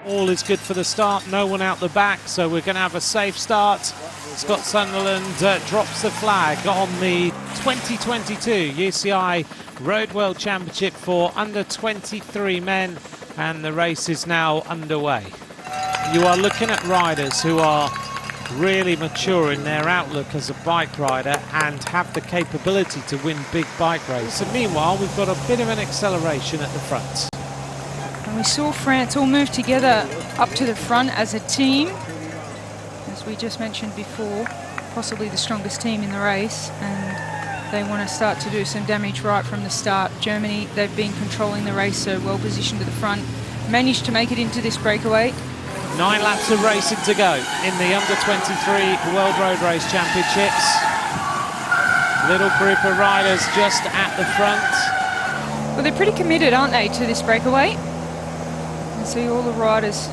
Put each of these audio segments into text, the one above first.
All is good for the start, no one out the back, so we're going to have a safe start. Scott Sunderland drops the flag on the 2022 UCI Road World Championship for under 23 men, and the race is now underway. You are looking at riders who are really mature in their outlook as a bike rider and have the capability to win big bike races. And meanwhile, we've got a bit of an acceleration at the front. And we saw France all move together up to the front as a team. As we just mentioned before, possibly the strongest team in the race, and they want to start to do some damage right from the start. Germany, they've been controlling the race, so well positioned to the front. Managed to make it into this breakaway. 9 laps of racing to go in the under-23 World Road Race Championships. Little group of riders just at the front. Well, they're pretty committed, aren't they, to this breakaway? You see all the riders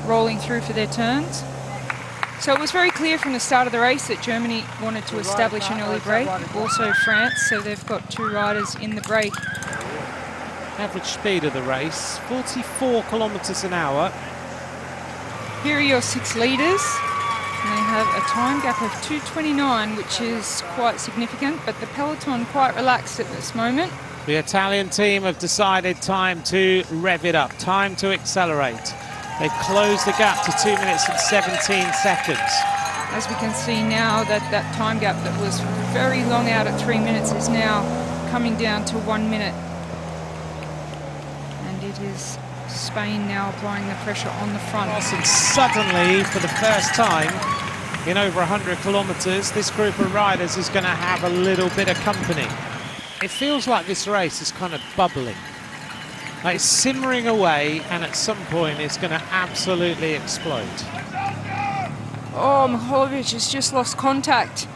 rolling through for their turns. So it was very clear from the start of the race that Germany wanted to establish an early break. Also France, so they've got 2 riders in the break. Average speed of the race, 44 kilometres an hour. Here are your 6 leaders. And they have a time gap of 2:29, which is quite significant, but the peloton quite relaxed at this moment. The Italian team have decided time to rev it up, time to accelerate. They've closed the gap to 2 minutes and 17 seconds. As we can see now, that time gap that was very long out at 3 minutes is now coming down to 1 minute. And it is Spain now applying the pressure on the front. And suddenly, for the first time in over 100 kilometres, this group of riders is going to have a little bit of company. It feels like this race is kind of bubbling. Like it's simmering away, and at some point it's going to absolutely explode. Oh, Mikholovic has just lost contact.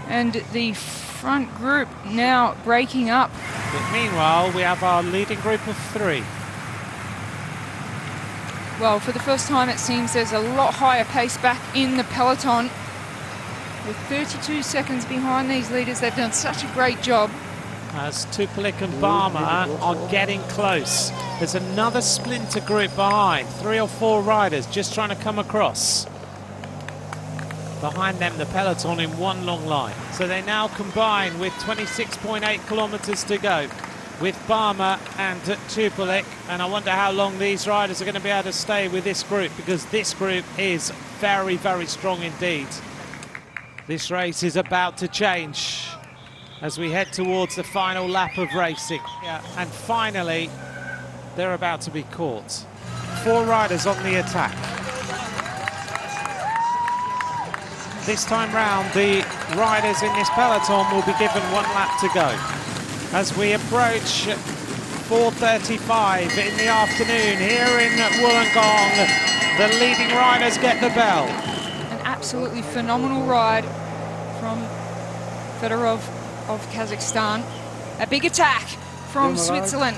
And the front group now breaking up. But meanwhile, we have our leading group of 3. Well, for the first time, it seems there's a lot higher pace back in the peloton. With 32 seconds behind these leaders, they've done such a great job. As Tupolev and Barma are getting close. There's another splinter group behind, 3 or 4 riders just trying to come across. Behind them, the peloton in one long line. So they now combine with 26.8 kilometres to go with Barma and Tupolev, and I wonder how long these riders are going to be able to stay with this group, because this group is very, very strong indeed. This race is about to change as we head towards the final lap of racing. Yeah, and finally, they're about to be caught. 4 riders on the attack. This time round, the riders in this peloton will be given 1 lap to go. As we approach 4:35 in the afternoon here in Wollongong, the leading riders get the bell. An absolutely phenomenal ride from Fedorov of Kazakhstan. A big attack from Switzerland.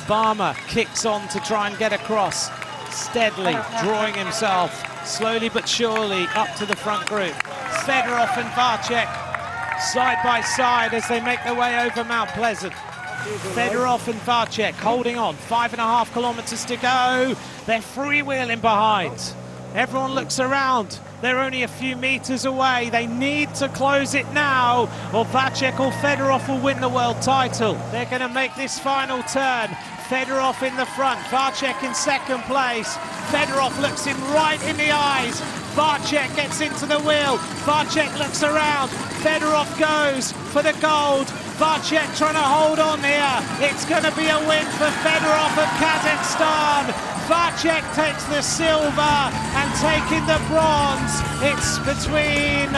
Barma kicks on to try and get across, steadily drawing himself slowly but surely up to the front group. Fedorov and Varcek side by side as they make their way over Mount Pleasant. Fedorov and Varcek holding on, 5.5 kilometres to go. They're freewheeling behind. Everyone looks around. They're only a few metres away. They need to close it now, or Varcek or Fedorov will win the world title. They're going to make this final turn. Fedorov in the front, Varcek in second place. Fedorov looks him right in the eyes. Varcek gets into the wheel. Varcek looks around. Fedorov goes for the gold. Varcek trying to hold on here. It's going to be a win for Fedorov of Kazakhstan. Varcek takes the silver and taking the bronze. It's between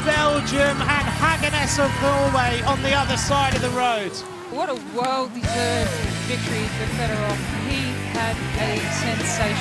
Belgium and Hagenes of Norway on the other side of the road. What a well-deserved victory for Fedorov. He had a sensation.